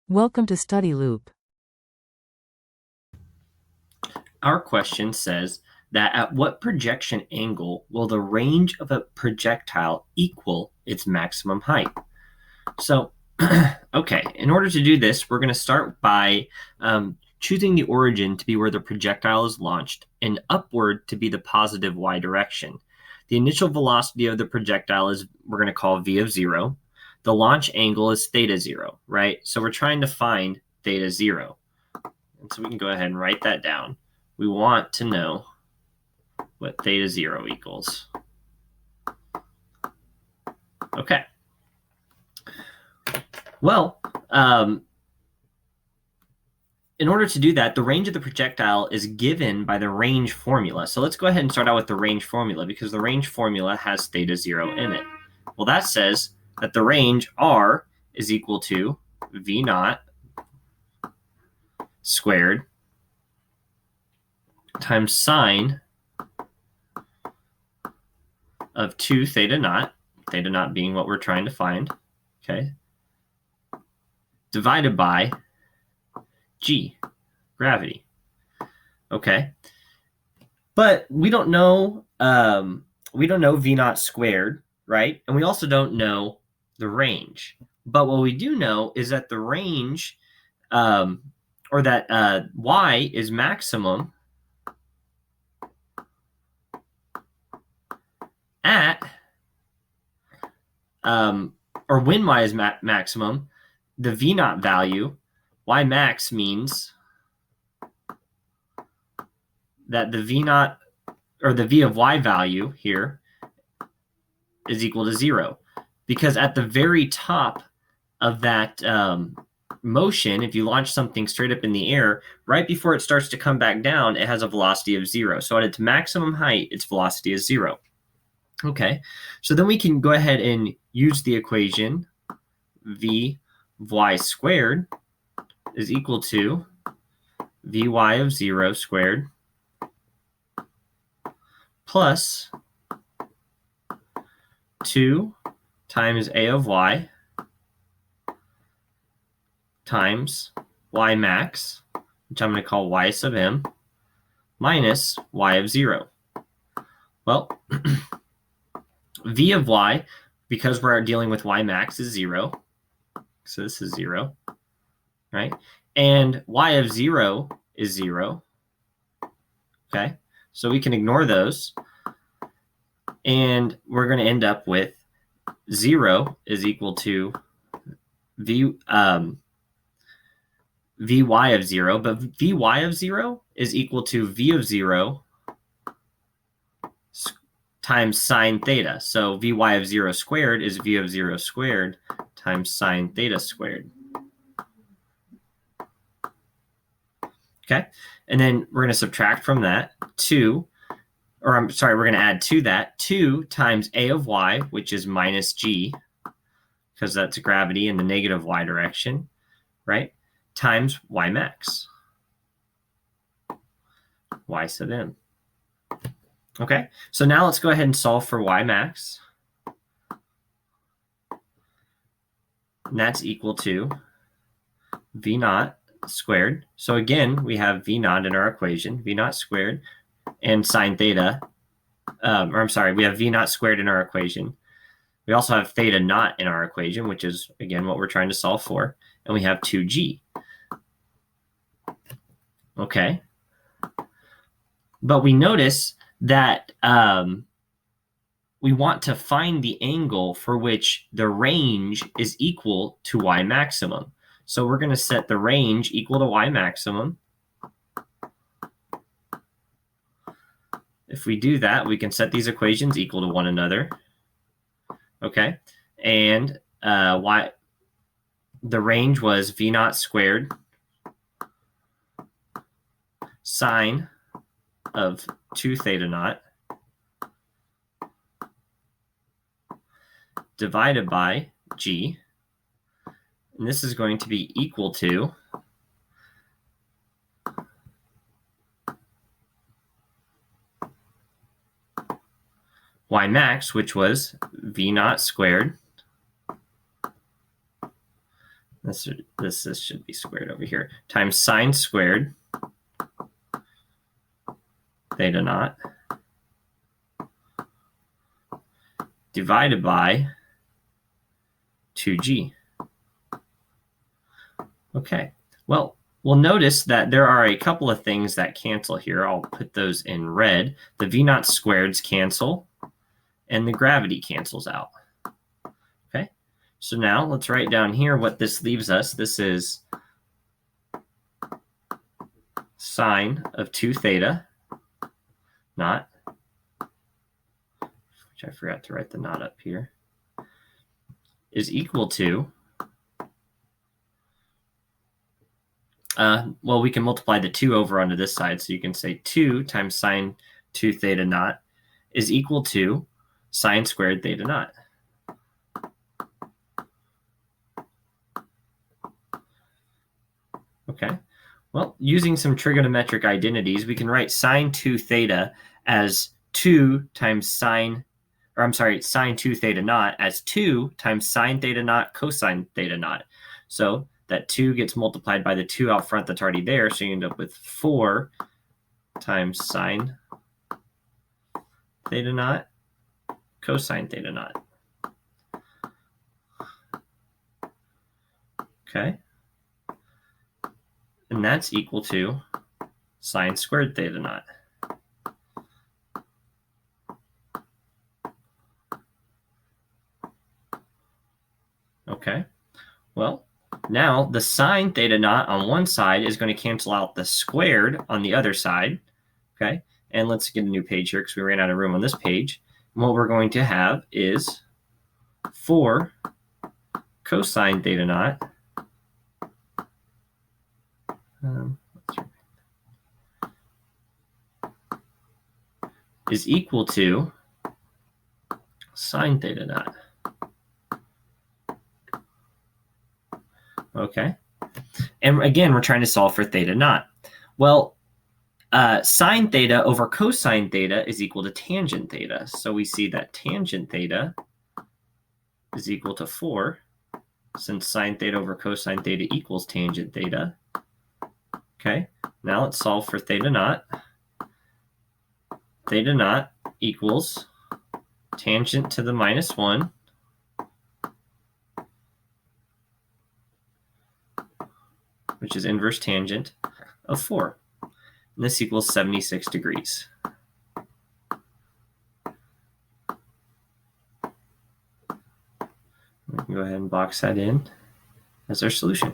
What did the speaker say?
Welcome to Study Loop. Our question says that at what projection angle will the range of a projectile equal its maximum height? So, okay, in order to do this, we're going to start by choosing the origin to be where the projectile is launched and upward to be the positive y direction. The initial velocity of the projectile is we're going to call v of 0. The launch angle is theta 0, right? So we're trying to find theta 0. And so we can go ahead and write that down. We want to know what theta 0 equals. Okay. Well, in order to do that, the range of the projectile is given by the range formula. So let's go ahead and start out with the range formula because the range formula has theta 0 in it. Well, that says that the range R is equal to V naught squared times sine of 2 theta naught being what we're trying to find, okay, divided by G, gravity. Okay. But we don't know V naught squared, right? And we also don't know the range. But what we do know is that the range, or that y is maximum at, or when y is maximum, the V naught value, y max means that the V naught, or the V of y value here, is equal to 0. Because at the very top of that motion, if you launch something straight up in the air, right before it starts to come back down, it has a velocity of 0. So at its maximum height, its velocity is 0. Okay, so then we can go ahead and use the equation v of y squared is equal to vy of 0 squared plus 2 times a of y times y max, which I'm going to call y sub m, minus y of 0. Well, v of y, because we're dealing with y max, is 0. So this is 0, right? And y of 0 is 0. Okay, so we can ignore those. And we're going to end up with 0 is equal to vy of 0, but vy of 0 is equal to v of 0 times sine theta. So vy of 0 squared is v of 0 squared times sine theta squared. Okay, and then we're going to subtract from that 2, or I'm sorry, we're going to add to that 2 times a of y, which is minus g, because that's gravity in the negative y direction, right, times y max, y sub m. Okay, so now let's go ahead and solve for y max. And that's equal to v naught squared. So again, we have v naught in our equation, v naught squared, and sine theta. Or I'm sorry, we have v naught squared in our equation. We also have theta naught in our equation, which is, again, what we're trying to solve for. And we have 2g. Okay. But we notice that we want to find the angle for which the range is equal to y maximum. So we're going to set the range equal to y maximum. If we do that, we can set these equations equal to one another. Okay, and the range was v naught squared sine of 2 theta naught divided by g, and this is going to be equal to y max, which was v naught squared. This should be squared over here, times sine squared theta naught divided by 2g. Okay, well, we'll notice that there are a couple of things that cancel here. I'll put those in red. The v naught squareds cancel, and the gravity cancels out. Okay, so now let's write down here what this leaves us. This is sine of 2 theta naught, which I forgot to write the naught up here, is equal to, well, we can multiply the 2 over onto this side. So you can say 2 times sine 2 theta naught is equal to sine squared theta naught. Okay, well, using some trigonometric identities, we can write sine 2 theta as 2 times sine 2 theta naught as 2 times sine theta naught cosine theta naught. So that 2 gets multiplied by the 2 out front that's already there, so you end up with 4 times sine theta naught cosine theta naught. Okay, and that's equal to sine squared theta naught. Okay, well, now the sine theta naught on one side is going to cancel out the squared on the other side. Okay, and let's get a new page here because we ran out of room on this page. And what we're going to have is 4 cosine theta naught is equal to sine theta naught. Okay, and again, we're trying to solve for theta naught. Well, sine theta over cosine theta is equal to tangent theta. So we see that tangent theta is equal to 4, since sine theta over cosine theta equals tangent theta. Okay, now let's solve for theta naught. Theta naught equals tangent to the minus 1 which is inverse tangent of 4. And this equals 76 degrees. We can go ahead and box that in as our solution.